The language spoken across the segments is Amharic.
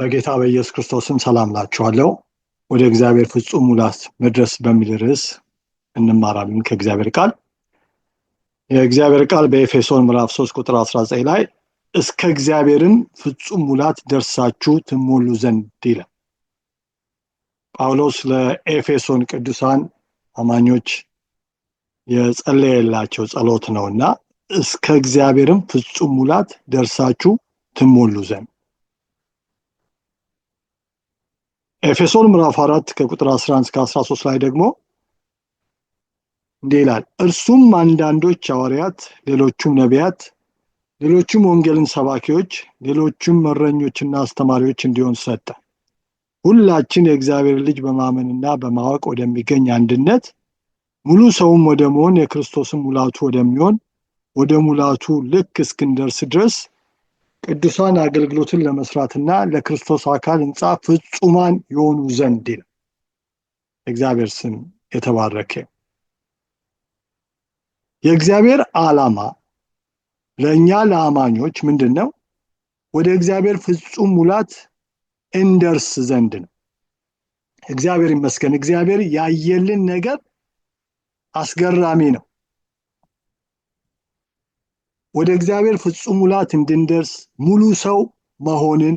በጌታ በኢየሱስ ክርስቶስም ሰላም ላችኋለሁ። ወደ እግዚአብሔር ፍጹም ሙላት መድረስ በሚል ርዕስ እንማራለን ከእግዚአብሔር ቃል። የእግዚአብሔር ቃል በኤፌሶን ምዕራፍ 3 ቁጥር 19 ላይ እስከ እግዚአብሔርም ፍጹም ሙላት ደርሳችሁ ትሞሉ ዘንድ ይላል። ጳውሎስ ለኤፌሶን ቅዱሳን አማኞች የጸለየላቸው ጸሎት ነውና እስከ እግዚአብሔርም ፍጹም ሙላት ደርሳችሁ ትሞሉ ዘንድ። ኤፌሶን ምዕራፍ 4 ከቁጥር 11 እስከ 13 ላይ ደግሞ እንዲህ ይላል፣ እርሱም አንዳንዶች ሐዋርያት፣ ሌሎቹም ነቢያት፣ ሌሎቹም ወንጌልን ሰባኪዎች፣ ሌሎቹም እረኞችና አስተማሪዎች እንዲሆን ሰጠ። ሁላችን የእግዚአብሔር ልጅ በማመንና በማወቅ ወደሚገኝ አንድነት ሙሉ ሰውም ወደ መሆን የክርስቶስን ሙላቱ ወደሚሆን ወደ ሙላቱ ልክ እስክንደርስ ድረስ ቅዱሳን አገልግሎትን ለመስራትና ለክርስቶስ አካል ሕንጻ ፍጹማን የሆኑ ዘንድ ይላል። እግዚአብሔር ስም የተባረከ። የእግዚአብሔር ዓላማ ለእኛ ለአማኞች ምንድን ነው? ወደ እግዚአብሔር ፍጹም ሙላት እንደርስ ዘንድ ነው። እግዚአብሔር ይመስገን። እግዚአብሔር ያየልን ነገር አስገራሚ ነው። ወደ እግዚአብሔር ፍጹም ሙላት እንድንደርስ ሙሉ ሰው መሆንን፣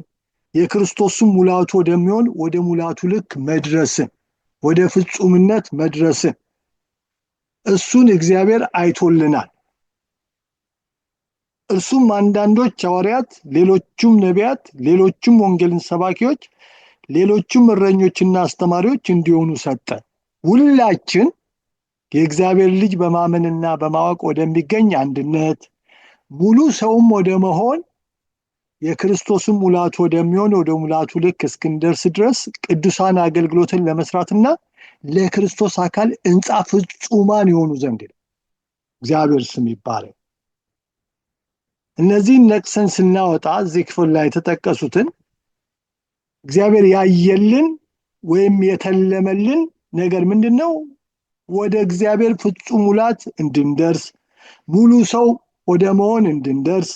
የክርስቶስን ሙላቱ ወደሚሆን ወደ ሙላቱ ልክ መድረስን፣ ወደ ፍጹምነት መድረስን እሱን እግዚአብሔር አይቶልናል። እርሱም አንዳንዶች ሐዋርያት፣ ሌሎቹም ነቢያት፣ ሌሎቹም ወንጌልን ሰባኪዎች፣ ሌሎቹም እረኞችና አስተማሪዎች እንዲሆኑ ሰጠ። ሁላችን የእግዚአብሔር ልጅ በማመንና በማወቅ ወደሚገኝ አንድነት ሙሉ ሰውም ወደ መሆን የክርስቶስን ሙላቱ ወደሚሆን ወደ ሙላቱ ልክ እስክንደርስ ድረስ ቅዱሳን አገልግሎትን ለመስራትና ለክርስቶስ አካል ሕንጻ ፍጹማን የሆኑ ዘንድ እግዚአብሔር ስም ይባረክ። እነዚህን ነቅሰን ስናወጣ እዚህ ክፍል ላይ የተጠቀሱትን እግዚአብሔር ያየልን ወይም የተለመልን ነገር ምንድን ነው? ወደ እግዚአብሔር ፍጹም ሙላት እንድንደርስ ሙሉ ሰው ወደ መሆን እንድንደርስ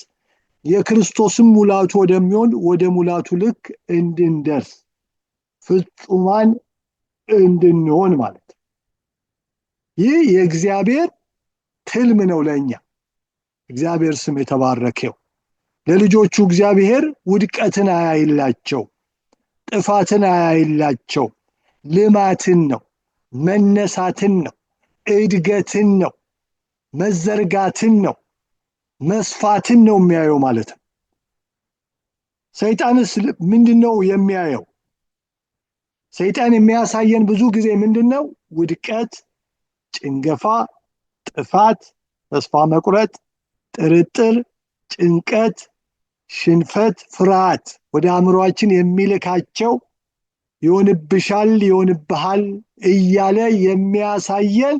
የክርስቶስን ሙላቱ ወደሚሆን ወደ ሙላቱ ልክ እንድንደርስ ፍጹማን እንድንሆን ማለት። ይህ የእግዚአብሔር ትልም ነው ለእኛ። እግዚአብሔር ስም የተባረከው። ለልጆቹ እግዚአብሔር ውድቀትን አያይላቸው፣ ጥፋትን አያይላቸው። ልማትን ነው፣ መነሳትን ነው፣ እድገትን ነው፣ መዘርጋትን ነው፣ መስፋትን ነው የሚያየው ማለት ነው። ሰይጣንስ ምንድነው የሚያየው? ሰይጣን የሚያሳየን ብዙ ጊዜ ምንድነው? ውድቀት፣ ጭንገፋ፣ ጥፋት፣ ተስፋ መቁረጥ፣ ጥርጥር፣ ጭንቀት፣ ሽንፈት፣ ፍርሃት ወደ አእምሮአችን የሚልካቸው ይሆንብሻል፣ ይሆንብሃል እያለ የሚያሳየን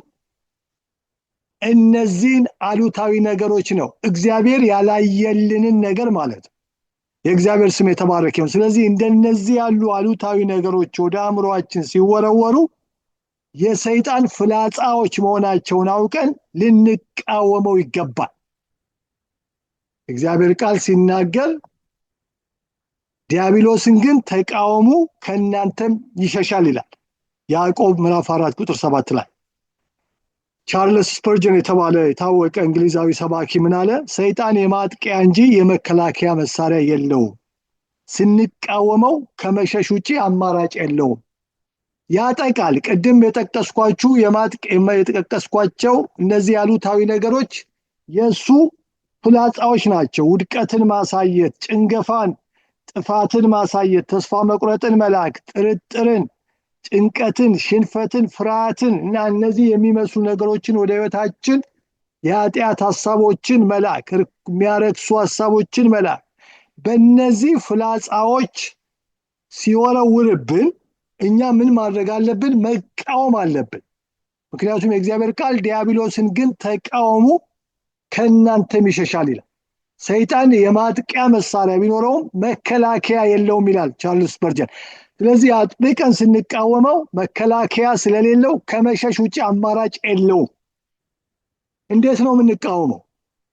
እነዚህን አሉታዊ ነገሮች ነው። እግዚአብሔር ያላየልንን ነገር ማለት ነው። የእግዚአብሔር ስም የተባረከ ይሁን። ስለዚህ እንደነዚህ ያሉ አሉታዊ ነገሮች ወደ አእምሮአችን ሲወረወሩ የሰይጣን ፍላጻዎች መሆናቸውን አውቀን ልንቃወመው ይገባል። እግዚአብሔር ቃል ሲናገር ዲያብሎስን ግን ተቃወሙ ከእናንተም ይሸሻል ይላል። ያዕቆብ ምዕራፍ 4 ቁጥር 7 ላይ ቻርልስ ስፐርጀን የተባለ የታወቀ እንግሊዛዊ ሰባኪ ምን አለ? ሰይጣን የማጥቂያ እንጂ የመከላከያ መሳሪያ የለውም። ስንቃወመው ከመሸሽ ውጪ አማራጭ የለውም። ያጠቃል። ቅድም የጠቀስኳቸው እነዚህ ያሉታዊ ነገሮች የሱ ፍላጻዎች ናቸው። ውድቀትን ማሳየት፣ ጭንገፋን፣ ጥፋትን ማሳየት፣ ተስፋ መቁረጥን መላክ፣ ጥርጥርን፣ ጭንቀትን፣ ሽንፈትን፣ ፍርሃትን እና እነዚህ የሚመስሉ ነገሮችን ወደ ህይወታችን የኃጢአት ሐሳቦችን መላክ፣ የሚያረክሱ ሐሳቦችን መላክ፣ በእነዚህ ፍላጻዎች ሲወረውርብን እኛ ምን ማድረግ አለብን? መቃወም አለብን። ምክንያቱም የእግዚአብሔር ቃል ዲያብሎስን ግን ተቃወሙ ከእናንተም ይሸሻል ይላል። ሰይጣን የማጥቂያ መሳሪያ ቢኖረውም መከላከያ የለውም ይላል ቻርልስ ስፐርጀን። ስለዚህ አጥብቀን ስንቃወመው መከላከያ ስለሌለው ከመሸሽ ውጪ አማራጭ የለውም። እንዴት ነው የምንቃወመው?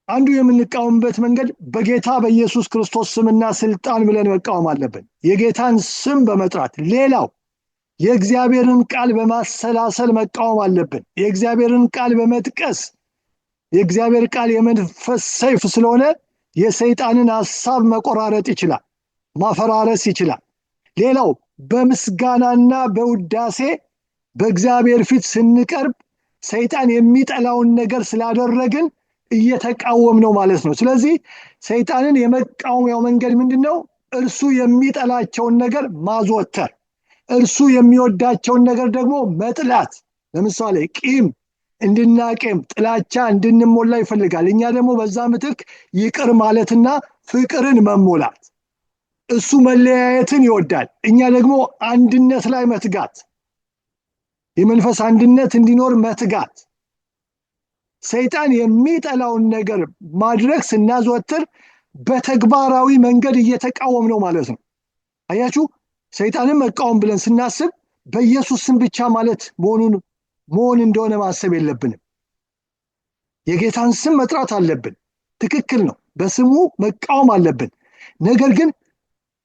አንዱ የምንቃወምበት መንገድ በጌታ በኢየሱስ ክርስቶስ ስምና ስልጣን ብለን መቃወም አለብን። የጌታን ስም በመጥራት ሌላው የእግዚአብሔርን ቃል በማሰላሰል መቃወም አለብን። የእግዚአብሔርን ቃል በመጥቀስ የእግዚአብሔር ቃል የመንፈስ ሰይፍ ስለሆነ የሰይጣንን ሐሳብ መቆራረጥ ይችላል፣ ማፈራረስ ይችላል። ሌላው በምስጋናና በውዳሴ በእግዚአብሔር ፊት ስንቀርብ ሰይጣን የሚጠላውን ነገር ስላደረግን እየተቃወም ነው ማለት ነው። ስለዚህ ሰይጣንን የመቃወሚያው መንገድ ምንድነው? እርሱ የሚጠላቸውን ነገር ማዘወተር፣ እርሱ የሚወዳቸውን ነገር ደግሞ መጥላት። ለምሳሌ ቂም እንድናቄም፣ ጥላቻ እንድንሞላ ይፈልጋል። እኛ ደግሞ በዛ ምትክ ይቅር ማለትና ፍቅርን መሞላት። እሱ መለያየትን ይወዳል፣ እኛ ደግሞ አንድነት ላይ መትጋት፣ የመንፈስ አንድነት እንዲኖር መትጋት። ሰይጣን የሚጠላውን ነገር ማድረግ ስናዘወትር በተግባራዊ መንገድ እየተቃወም ነው ማለት ነው። አያችሁ፣ ሰይጣንን መቃወም ብለን ስናስብ በኢየሱስ ስም ብቻ ማለት መሆን እንደሆነ ማሰብ የለብንም። የጌታን ስም መጥራት አለብን፣ ትክክል ነው። በስሙ መቃወም አለብን። ነገር ግን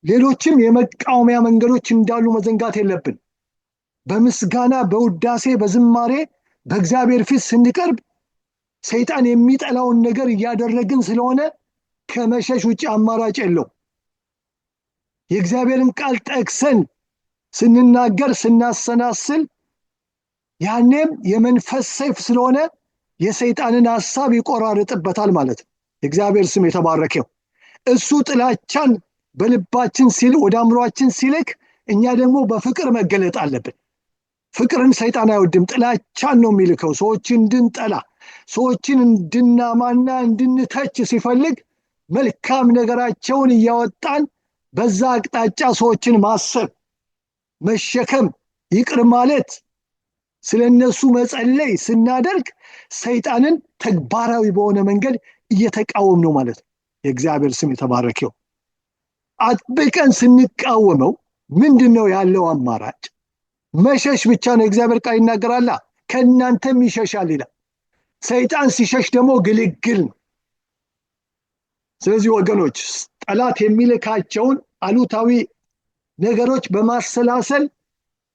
ሌሎችም የመቃወሚያ መንገዶች እንዳሉ መዘንጋት የለብን። በምስጋና በውዳሴ በዝማሬ በእግዚአብሔር ፊት ስንቀርብ ሰይጣን የሚጠላውን ነገር እያደረግን ስለሆነ ከመሸሽ ውጭ አማራጭ የለው። የእግዚአብሔርን ቃል ጠቅሰን ስንናገር ስናሰናስል ያኔም የመንፈስ ሰይፍ ስለሆነ የሰይጣንን ሐሳብ ይቆራርጥበታል ማለት ነው። የእግዚአብሔር ስም የተባረከው። እሱ ጥላቻን በልባችን ሲል ወደ አእምሯችን ሲልክ እኛ ደግሞ በፍቅር መገለጥ አለብን። ፍቅርን ሰይጣን አይወድም፣ ጥላቻን ነው የሚልከው። ሰዎችን እንድንጠላ፣ ሰዎችን እንድናማና እንድንተች ሲፈልግ መልካም ነገራቸውን እያወጣን በዛ አቅጣጫ ሰዎችን ማሰብ፣ መሸከም፣ ይቅር ማለት፣ ስለነሱ መጸለይ ስናደርግ ሰይጣንን ተግባራዊ በሆነ መንገድ እየተቃወም ነው ማለት ነው። የእግዚአብሔር ስም የተባረከው። አጥብቀን ስንቃወመው ምንድነው ያለው አማራጭ? መሸሽ ብቻ ነው። እግዚአብሔር ቃል ይናገራል፣ ከእናንተም ይሸሻል ይላል። ሰይጣን ሲሸሽ ደግሞ ግልግል ነው። ስለዚህ ወገኖች ጠላት የሚልካቸውን አሉታዊ ነገሮች በማሰላሰል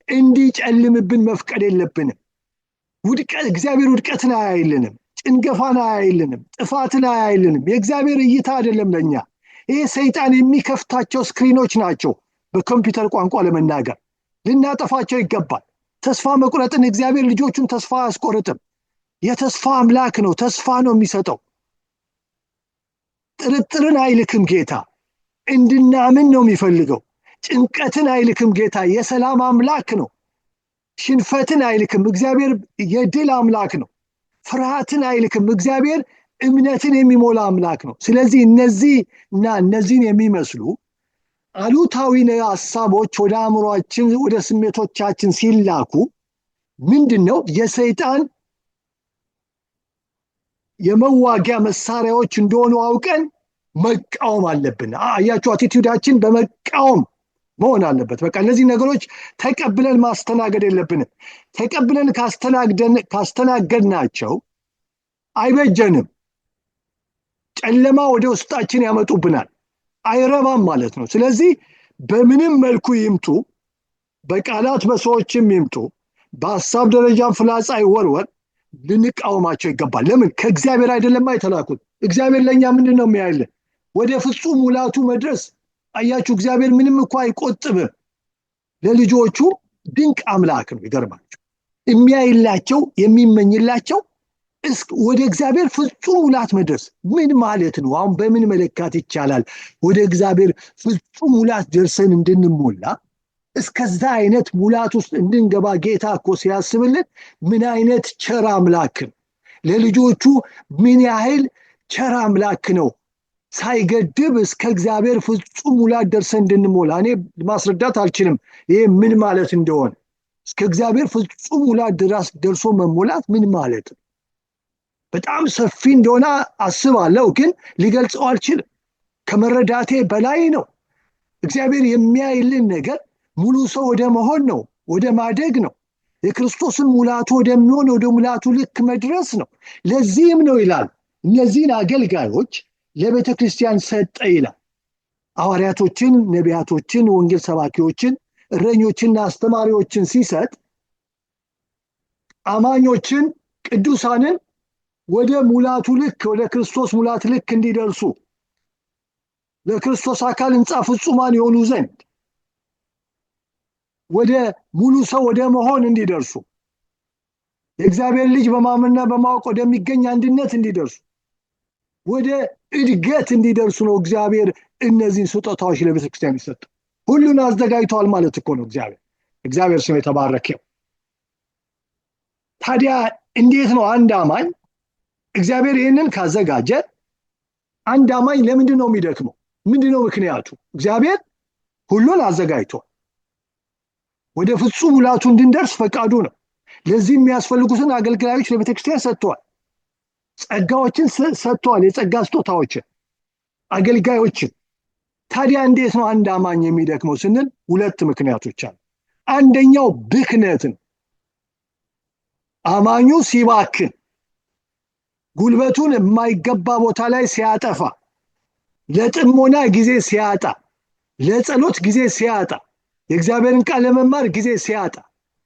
እንዲጨልምብን መፍቀድ የለብንም። እግዚአብሔር ውድቀትን አያይልንም፣ ጭንገፋን አያይልንም፣ ጥፋትን አያይልንም። የእግዚአብሔር እይታ አይደለም ለኛ። ይሄ ሰይጣን የሚከፍታቸው ስክሪኖች ናቸው። በኮምፒውተር ቋንቋ ለመናገር ልናጠፋቸው ይገባል። ተስፋ መቁረጥን እግዚአብሔር ልጆቹን ተስፋ አያስቆርጥም። የተስፋ አምላክ ነው፣ ተስፋ ነው የሚሰጠው። ጥርጥርን አይልክም ጌታ፣ እንድናምን ነው የሚፈልገው። ጭንቀትን አይልክም ጌታ፣ የሰላም አምላክ ነው። ሽንፈትን አይልክም፣ እግዚአብሔር የድል አምላክ ነው። ፍርሃትን አይልክም፣ እግዚአብሔር እምነትን የሚሞላ አምላክ ነው። ስለዚህ እነዚህን የሚመስሉ አሉታዊ ሐሳቦች ወደ አእምሯችን ወደ ስሜቶቻችን ሲላኩ ምንድነው የሰይጣን የመዋጊያ መሳሪያዎች እንደሆኑ አውቀን መቃወም አለብን። አያችሁ፣ አቲቲዩዳችን በመቃወም መሆን አለበት። በቃ እነዚህ ነገሮች ተቀብለን ማስተናገድ የለብንም። ተቀብለን ካስተናገድናቸው አይበጀንም። ጨለማ ወደ ውስጣችን ያመጡብናል፣ አይረባም ማለት ነው። ስለዚህ በምንም መልኩ ይምጡ፣ በቃላት በሰዎችም ይምጡ፣ በሐሳብ ደረጃም ፍላጻ ይወርወር፣ ልንቃወማቸው ይገባል። ለምን? ከእግዚአብሔር አይደለም የተላኩት። እግዚአብሔር ለኛ ምንድነው የሚያይልን? ወደ ፍጹም ሙላቱ መድረስ። አያችሁ፣ እግዚአብሔር ምንም እንኳን አይቆጥብም። ለልጆቹ ድንቅ አምላክ ነው። ይገርማችሁ፣ የሚያይላቸው የሚመኝላቸው ወደ እግዚአብሔር ፍጹም ሙላት መድረስ ምን ማለት ነው? አሁን በምን መለካት ይቻላል? ወደ እግዚአብሔር ፍጹም ሙላት ደርሰን እንድንሞላ እስከዛ አይነት ሙላት ውስጥ እንድንገባ ጌታ እኮ ሲያስብልን ምን አይነት ቸር አምላክ ነው! ለልጆቹ ምን ያህል ቸር አምላክ ነው! ሳይገድብ እስከ እግዚአብሔር ፍጹም ሙላት ደርሰን እንድንሞላ። እኔ ማስረዳት አልችልም ይሄ ምን ማለት እንደሆነ። እስከ እግዚአብሔር ፍጹም ሙላት ደርሶ መሞላት ምን ማለት ነው? በጣም ሰፊ እንደሆነ አስባለሁ፣ ግን ሊገልጸው አልችልም። ከመረዳቴ በላይ ነው። እግዚአብሔር የሚያይልን ነገር ሙሉ ሰው ወደ መሆን ነው፣ ወደ ማደግ ነው። የክርስቶስን ሙላቱ ወደሚሆን ወደ ሙላቱ ልክ መድረስ ነው። ለዚህም ነው ይላል እነዚህን አገልጋዮች ለቤተ ክርስቲያን ሰጠ ይላል። ሐዋርያቶችን፣ ነቢያቶችን፣ ወንጌል ሰባኪዎችን፣ እረኞችንና አስተማሪዎችን ሲሰጥ አማኞችን ቅዱሳንን ወደ ሙላቱ ልክ ወደ ክርስቶስ ሙላት ልክ እንዲደርሱ ለክርስቶስ አካል ሕንፃ ፍጹማን የሆኑ ዘንድ ወደ ሙሉ ሰው ወደ መሆን እንዲደርሱ የእግዚአብሔር ልጅ በማመንና በማወቅ ወደሚገኝ አንድነት እንዲደርሱ ወደ እድገት እንዲደርሱ ነው እግዚአብሔር እነዚህን ስጦታዎች ለቤተ ክርስቲያን ይሰጣል። ሁሉን አዘጋጅቷል ማለት እኮ ነው እግዚአብሔር ስም የተባረከ። ታዲያ እንዴት ነው አንድ አማኝ እግዚአብሔር ይህንን ካዘጋጀ አንድ አማኝ ለምንድን ነው የሚደክመው? ምንድነው ምክንያቱ? እግዚአብሔር ሁሉን አዘጋጅቷል። ወደ ፍጹም ሙላቱ እንድንደርስ ፈቃዱ ነው። ለዚህ የሚያስፈልጉትን አገልጋዮች ለቤተክርስቲያን ሰጥቷል። ጸጋዎችን ሰጥቷል፣ የጸጋ ስጦታዎችን፣ አገልጋዮችን። ታዲያ እንዴት ነው አንድ አማኝ የሚደክመው ስንል ሁለት ምክንያቶች አሉ። አንደኛው ብክነት ነው። አማኙ ሲባክን፣ ጉልበቱን የማይገባ ቦታ ላይ ሲያጠፋ፣ ለጥሞና ጊዜ ሲያጣ፣ ለጸሎት ጊዜ ሲያጣ፣ የእግዚአብሔርን ቃል ለመማር ጊዜ ሲያጣ፣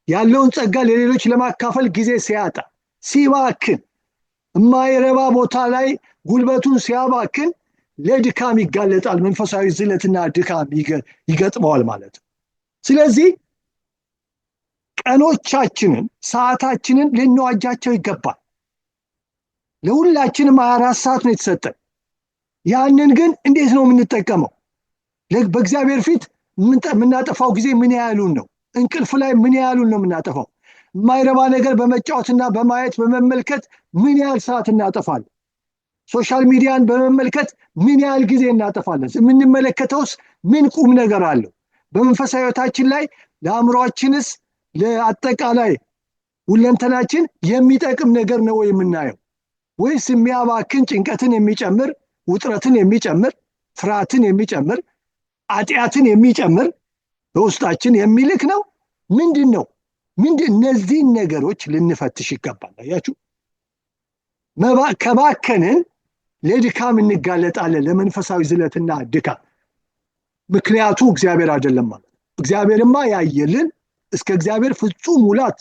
ያለውን ጸጋ ለሌሎች ለማካፈል ጊዜ ሲያጣ፣ ሲባክን፣ የማይረባ ቦታ ላይ ጉልበቱን ሲያባክን ለድካም ይጋለጣል። መንፈሳዊ ዝለትና ድካም ይገጥመዋል ማለት ነው። ስለዚህ ቀኖቻችንን፣ ሰዓታችንን ልንዋጃቸው ይገባል። ለሁላችንም 24 ሰዓት ነው የተሰጠን። ያንን ግን እንዴት ነው የምንጠቀመው? በእግዚአብሔር ፊት የምናጠፋው ጊዜ ምን ያህሉን ነው? እንቅልፍ ላይ ምን ያህሉን ነው የምናጠፋው? የማይረባ ነገር በመጫወትና በማየት በመመልከት ምን ያህል ሰዓት እናጠፋለን? ሶሻል ሚዲያን በመመልከት ምን ያህል ጊዜ እናጠፋለን? የምንመለከተውስ ምን ቁም ነገር አለው? በመንፈሳዊ ሕይወታችን ላይ ለአእምሯችንስ ለአጠቃላይ ሁለንተናችን የሚጠቅም ነገር ነው የምናየው? ወይስ የሚያባክን፣ ጭንቀትን የሚጨምር፣ ውጥረትን የሚጨምር፣ ፍርሃትን የሚጨምር፣ ኃጢአትን የሚጨምር በውስጣችን የሚልክ ነው? ምንድን ነው? እነዚህን ነገሮች ልንፈትሽ ይገባል። አያችሁ፣ ከባከንን ለድካም እንጋለጣለን፣ ለመንፈሳዊ ዝለትና ድካም። ምክንያቱ እግዚአብሔር አይደለም ማለት። እግዚአብሔርማ ያየልን እስከ እግዚአብሔር ፍጹም ሙላት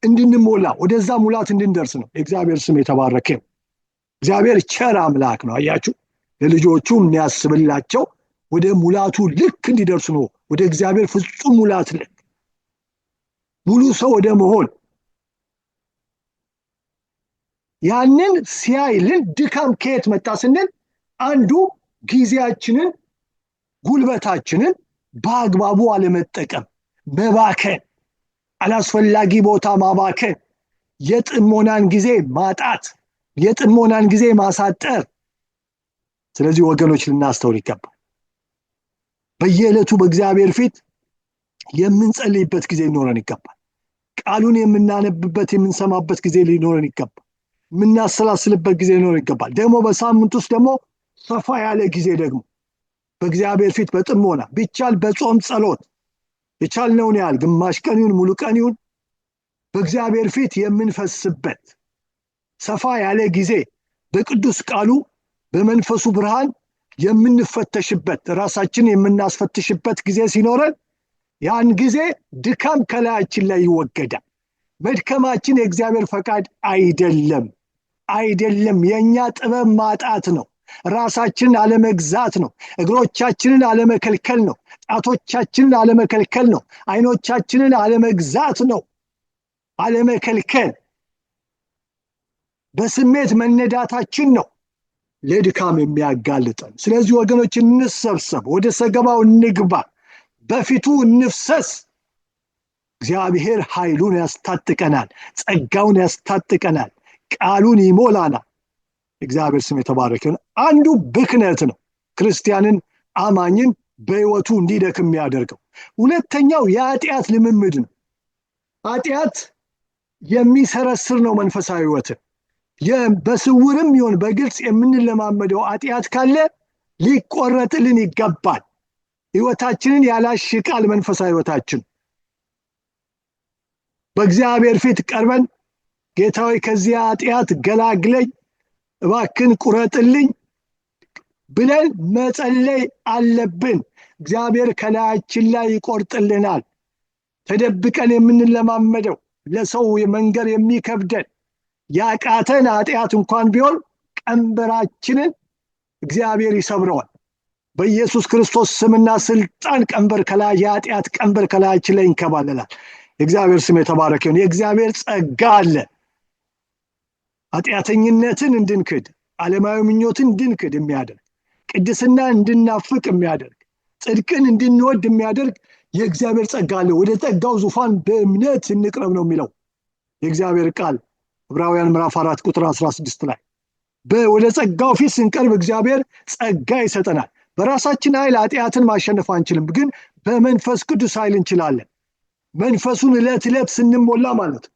እንድንሞላ ወደዛ ሙላት እንድንደርስ ነው። የእግዚአብሔር ስም የተባረከ። እግዚአብሔር ቸር አምላክ ነው። አያችሁ፣ ለልጆቹ የሚያስብላቸው ወደ ሙላቱ ልክ እንዲደርሱ ነው። ወደ እግዚአብሔር ፍጹም ሙላት ልክ ሙሉ ሰው ወደ መሆን። ያንን ሲያይልን ድካም ከየት መጣ ስንል አንዱ ጊዜያችንን፣ ጉልበታችንን በአግባቡ አለመጠቀም፣ መባከን፣ አላስፈላጊ ቦታ ማባከን፣ የጥሞናን ጊዜ ማጣት፣ የጥሞናን ጊዜ ማሳጠር። ስለዚህ ወገኖች ልናስተውል ይገባል። በየዕለቱ በእግዚአብሔር ፊት የምንጸልይበት ጊዜ ሊኖረን ይገባል። ቃሉን የምናነብበት የምንሰማበት ጊዜ ሊኖረን ይገባል። የምናሰላስልበት ጊዜ ሊኖረን ይገባል። ደግሞ በሳምንት ውስጥ ደግሞ ሰፋ ያለ ጊዜ ደግሞ በእግዚአብሔር ፊት በጥሞና ቢቻል በጾም ጸሎት የቻልነውን ያህል ግማሽ ቀን ይሁን ሙሉ ቀን ይሁን በእግዚአብሔር ፊት የምንፈስበት ሰፋ ያለ ጊዜ በቅዱስ ቃሉ በመንፈሱ ብርሃን የምንፈተሽበት ራሳችን የምናስፈትሽበት ጊዜ ሲኖረን ያን ጊዜ ድካም ከላያችን ላይ ይወገዳል። መድከማችን የእግዚአብሔር ፈቃድ አይደለም። የኛ ጥበብ ማጣት ነው። ራሳችንን አለመግዛት ነው። እግሮቻችንን አለመከልከል ነው። ጣቶቻችንን አለመከልከል ነው። አይኖቻችንን አለመግዛት ነው። አለመከልከል በስሜት መነዳታችን ነው ለድካም የሚያጋልጠን። ስለዚህ ወገኖች እንሰብሰብ፣ ወደ ሰገባው እንግባ፣ በፊቱ እንፍሰስ። እግዚአብሔር ኃይሉን ያስታጥቀናል፣ ጸጋውን ያስታጥቀናል፣ ቃሉን ይሞላናል። እግዚአብሔር ስም የተባረከ ነው። አንዱ ብክነት ነው ክርስቲያንን አማኝን በሕይወቱ እንዲደክም የሚያደርገው። ሁለተኛው የኃጢአት ልምምድ ነው። ኃጢአት የሚሰረስር ነው መንፈሳዊ ሕይወትን። በስውርም ይሁን በግልጽ የምንለማመደው ኃጢአት ካለ ሊቆረጥልን ይገባል። ሕይወታችንን ያላሽቃል። መንፈሳዊ ሕይወታችን በእግዚአብሔር ፊት ቀርበን ጌታ ሆይ ከዚህ ኃጢአት ገላግለኝ፣ እባክን ቁረጥልኝ ብለን መጸለይ አለብን። እግዚአብሔር ከላያችን ላይ ይቆርጥልናል። ተደብቀን የምንለማመደው ለሰው መንገር የሚከብደን ያቃተን ኃጢአት እንኳን ቢሆን ቀንበራችንን እግዚአብሔር ይሰብረዋል። በኢየሱስ ክርስቶስ ስምና ስልጣን ቀንበር ከላይ የኃጢአት ቀንበር ከላያችን ላይ ይንከባለላል። የእግዚአብሔር ስም የተባረከ ይሁን። የእግዚአብሔር ጸጋ አለ። ኃጢአተኝነትን እንድንክድ፣ ዓለማዊ ምኞትን እንድንክድ የሚያደርግ፣ ቅድስና እንድናፍቅ የሚያደርግ፣ ጽድቅን እንድንወድ የሚያደርግ የእግዚአብሔር ጸጋ አለ። ወደ ጸጋው ዙፋን በእምነት እንቅረብ ነው የሚለው የእግዚአብሔር ቃል ዕብራውያን ምዕራፍ 4 ቁጥር 16 ላይ። ወደ ጸጋው ፊት ስንቀርብ እግዚአብሔር ጸጋ ይሰጠናል። በራሳችን ኃይል ኃጢአትን ማሸነፍ አንችልም፣ ግን በመንፈስ ቅዱስ ኃይል እንችላለን። መንፈሱን ዕለት ዕለት ስንሞላ ማለት ነው።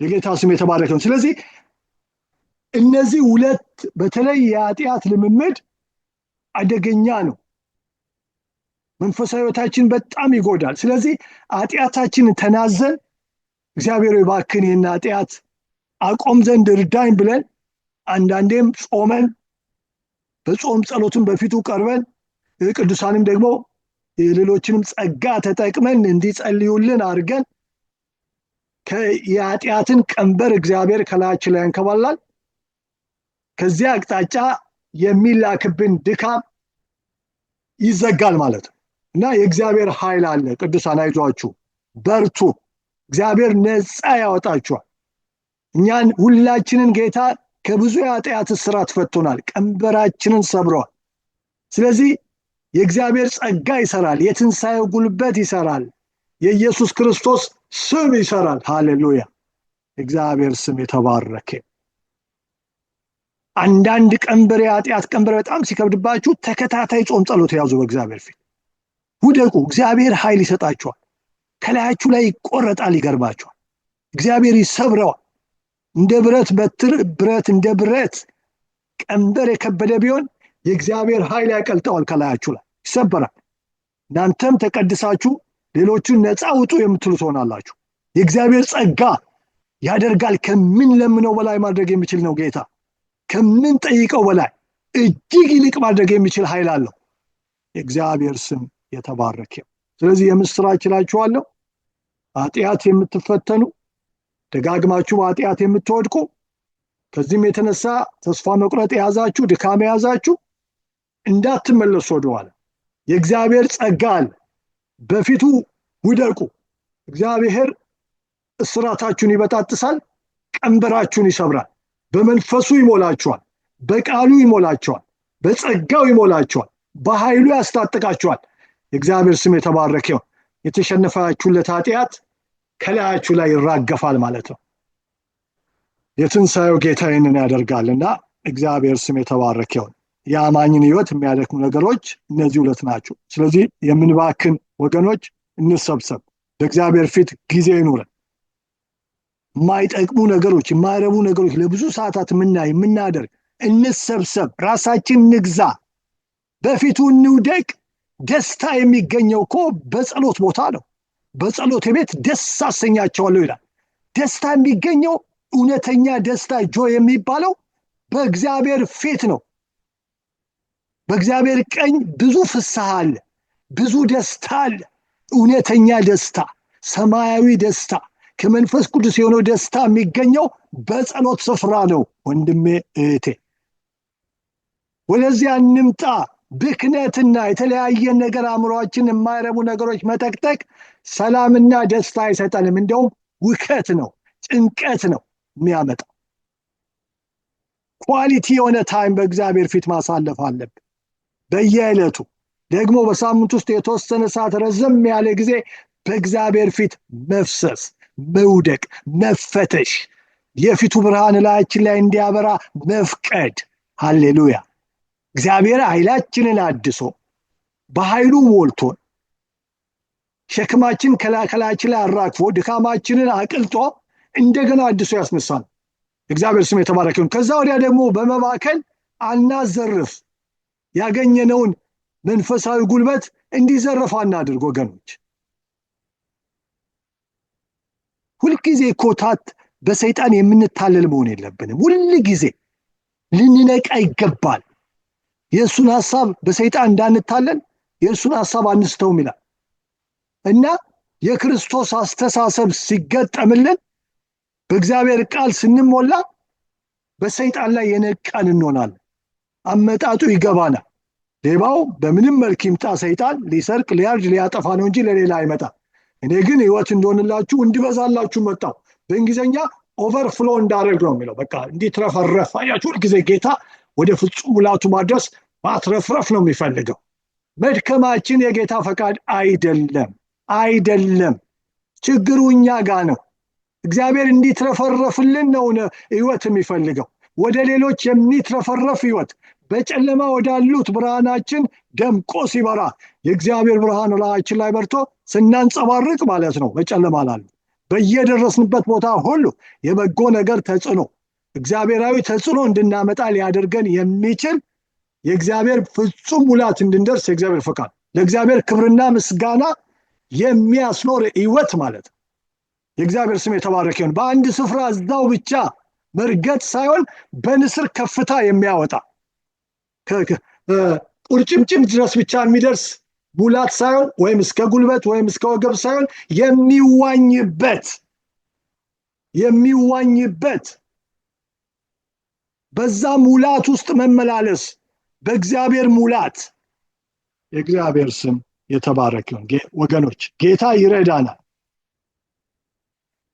የጌታ ስም የተባረከ ነው። ስለዚህ እነዚህ ሁለት በተለይ የኃጢአት ልምምድ አደገኛ ነው። መንፈሳዊ ሕይወታችን በጣም ይጎዳል። ስለዚህ ኃጢአታችንን ተናዘን እግዚአብሔር እባክህን ይህን ኃጢአት አቆም ዘንድ እርዳኝ ብለን አንዳንዴም ጾመን በጾም ጸሎትን በፊቱ ቀርበን ቅዱሳንም ደግሞ የሌሎችንም ጸጋ ተጠቅመን እንዲጸልዩልን አድርገን የኃጢአትን ቀንበር እግዚአብሔር ከላያችን ላይ ያንከባላል። ከዚያ አቅጣጫ የሚላክብን ድካም ይዘጋል ማለት ነው እና የእግዚአብሔር ኃይል አለ። ቅዱሳን አይዟችሁ፣ በርቱ፣ እግዚአብሔር ነፃ ያወጣችኋል። እኛን ሁላችንን ጌታ ከብዙ የኃጢአት እስራት ፈቶናል፣ ቀንበራችንን ሰብረዋል። ስለዚህ የእግዚአብሔር ጸጋ ይሰራል፣ የትንሣኤው ጉልበት ይሰራል፣ የኢየሱስ ክርስቶስ ስም ይሰራል። ሃሌሉያ! እግዚአብሔር ስም የተባረከ። አንዳንድ ቀንበር የኃጢአት ቀንበር በጣም ሲከብድባችሁ ተከታታይ ጾም ጸሎት ያዙ። በእግዚአብሔር ፊት ውደቁ። እግዚአብሔር ኃይል ይሰጣችኋል። ከላያችሁ ላይ ይቆረጣል፣ ይገርባችኋል። እግዚአብሔር ይሰብረዋል። እንደ ብረት በትር ብረት እንደ ብረት ቀንበር የከበደ ቢሆን የእግዚአብሔር ኃይል ያቀልጠዋል፣ ከላያችሁ ላይ ይሰበራል። እናንተም ተቀድሳችሁ ሌሎቹን ነፃ ውጡ የምትሉ ትሆናላችሁ። የእግዚአብሔር ጸጋ ያደርጋል። ከምን ለምነው በላይ ማድረግ የሚችል ነው ጌታ። ከምን ጠይቀው በላይ እጅግ ይልቅ ማድረግ የሚችል ኃይል አለው። የእግዚአብሔር ስም የተባረከ። ስለዚህ የምስራች እላችኋለሁ፣ ኃጢአት የምትፈተኑ ደጋግማችሁ በኃጢአት የምትወድቁ፣ ከዚህም የተነሳ ተስፋ መቁረጥ የያዛችሁ፣ ድካም የያዛችሁ እንዳትመለሱ ወደኋላ። የእግዚአብሔር ጸጋ አለ። በፊቱ ውደቁ። እግዚአብሔር እስራታችሁን ይበጣጥሳል፣ ቀንበራችሁን ይሰብራል። በመንፈሱ ይሞላችኋል፣ በቃሉ ይሞላችኋል፣ በጸጋው ይሞላችኋል፣ በኃይሉ ያስታጥቃችኋል። የእግዚአብሔር ስም የተባረከ ይሁን። የተሸነፋችሁለት ኃጢአት ከላያችሁ ላይ ይራገፋል ማለት ነው። የትንሣኤው ጌታ ይህንን ያደርጋልና እግዚአብሔር ስም የተባረከ ይሁን። የአማኝን ሕይወት የሚያደክሙ ነገሮች እነዚህ ሁለት ናቸው። ስለዚህ የምንባክን ወገኖች እንሰብሰብ፣ በእግዚአብሔር ፊት ጊዜ ይኑረን። የማይጠቅሙ ነገሮች፣ የማይረቡ ነገሮች ለብዙ ሰዓታት የምናደርግ እንሰብሰብ፣ ራሳችን ንግዛ፣ በፊቱ እንውደቅ። ደስታ የሚገኘው እኮ በጸሎት ቦታ ነው። በጸሎት ቤት ደስ አሰኛቸዋለሁ ይላል። ደስታ የሚገኘው እውነተኛ ደስታ ጆ የሚባለው በእግዚአብሔር ፊት ነው። በእግዚአብሔር ቀኝ ብዙ ፍስሐ አለ፣ ብዙ ደስታ አለ። እውነተኛ ደስታ፣ ሰማያዊ ደስታ፣ ከመንፈስ ቅዱስ የሆነው ደስታ የሚገኘው በጸሎት ስፍራ ነው። ወንድሜ እህቴ፣ ወደዚያ እንምጣ። ብክነትና የተለያየ ነገር አእምሯችን የማይረቡ ነገሮች መጠቅጠቅ ሰላምና ደስታ አይሰጠንም። እንደውም ውከት ነው፣ ጭንቀት ነው የሚያመጣው። ኳሊቲ የሆነ ታይም በእግዚአብሔር ፊት ማሳለፍ አለብን። በየዕለቱ ደግሞ በሳምንት ውስጥ የተወሰነ ሰዓት ረዘም ያለ ጊዜ በእግዚአብሔር ፊት መፍሰስ፣ መውደቅ፣ መፈተሽ፣ የፊቱ ብርሃን ላያችን ላይ እንዲያበራ መፍቀድ። ሃሌሉያ! እግዚአብሔር ኃይላችንን አድሶ በኃይሉ ሞልቶን ሸክማችን ከላያችን ላይ አራግፎ ድካማችንን አቅልጦ እንደገና አድሶ ያስነሳል። እግዚአብሔር ስም የተባረከ ይሁን። ከዛ ወዲያ ደግሞ በመባከል አናዘርፍ። ያገኘነውን መንፈሳዊ ጉልበት እንዲዘረፍ አናድርግ ወገኖች። ሁልጊዜ ኮታት በሰይጣን የምንታለል መሆን የለብንም። ሁል ጊዜ ልንነቃ ይገባል። የእሱን ሐሳብ በሰይጣን እንዳንታለን የእሱን ሐሳብ አንስተውም ይላል እና የክርስቶስ አስተሳሰብ ሲገጠምልን በእግዚአብሔር ቃል ስንሞላ በሰይጣን ላይ የነቃን እንሆናለን። አመጣጡ ይገባናል። ሌባው በምንም መልክ ይምጣ ሰይጣን ሊሰርቅ ሊያርድ ሊያጠፋ ነው እንጂ ለሌላ አይመጣ። እኔ ግን ሕይወት እንደሆንላችሁ እንዲበዛላችሁ መጣው። በእንግሊዝኛ ኦቨርፍሎ እንዳደረግ ነው የሚለው። በቃ እንዲትረፈረፍ። አያችሁ፣ ሁልጊዜ ጌታ ወደ ፍጹም ሙላቱ ማድረስ ማትረፍረፍ ነው የሚፈልገው። መድከማችን የጌታ ፈቃድ አይደለም። ችግሩ እኛ ጋር ነው። እግዚአብሔር እንዲትረፈረፍልን ነው ሕይወት የሚፈልገው። ወደ ሌሎች የሚትረፈረፍ ሕይወት በጨለማ ወዳሉት ብርሃናችን ደምቆ ሲበራ የእግዚአብሔር ብርሃን ላያችን ላይ በርቶ ስናንጸባርቅ ማለት ነው። በጨለማ ላሉ በየደረስንበት ቦታ ሁሉ የበጎ ነገር ተጽዕኖ እግዚአብሔራዊ ተጽዕኖ እንድናመጣ ሊያደርገን የሚችል የእግዚአብሔር ፍጹም ሙላት እንድንደርስ የእግዚአብሔር ፈቃድ ለእግዚአብሔር ክብርና ምስጋና የሚያስኖር ሕይወት ማለት ነው። የእግዚአብሔር ስም የተባረከ ይሁን። በአንድ ስፍራ እዛው ብቻ መርገጥ ሳይሆን በንስር ከፍታ የሚያወጣ ቁርጭምጭም ድረስ ብቻ የሚደርስ ሙላት ሳይሆን ወይም እስከ ጉልበት ወይም እስከ ወገብ ሳይሆን የሚዋኝበት በዛ ሙላት ውስጥ መመላለስ በእግዚአብሔር ሙላት። የእግዚአብሔር ስም የተባረከ ይሁን። ወገኖች ጌታ ይረዳናል።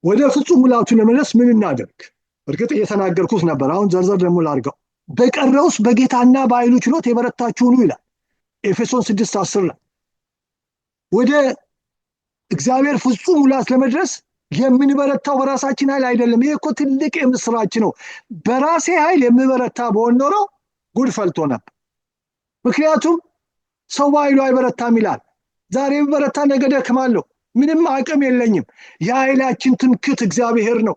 ወደ ፍጹም ሙላቱ ለመድረስ ምን እናደርግ? እርግጥ እየተናገርኩት ነበር። አሁን ዘርዘር ደግሞ ላድርገው። በቀረውስ በጌታና በኃይሉ ችሎት የበረታችሁ ሁኑ ይላል ኤፌሶን 6:10 ላይ። ወደ እግዚአብሔር ፍጹም ሙላት ለመድረስ የምንበረታው በራሳችን ኃይል አይደለም። ይሄ እኮ ትልቅ የምስራች ነው። በራሴ ኃይል የምበረታ በሆን ኖሮ ጉድ ፈልቶ ነበር። ምክንያቱም ሰው በኃይሉ አይበረታም ይላል። ዛሬ ብበረታ ነገ ደክማለሁ፣ ምንም አቅም የለኝም። የኃይላችን ትምክህት እግዚአብሔር ነው።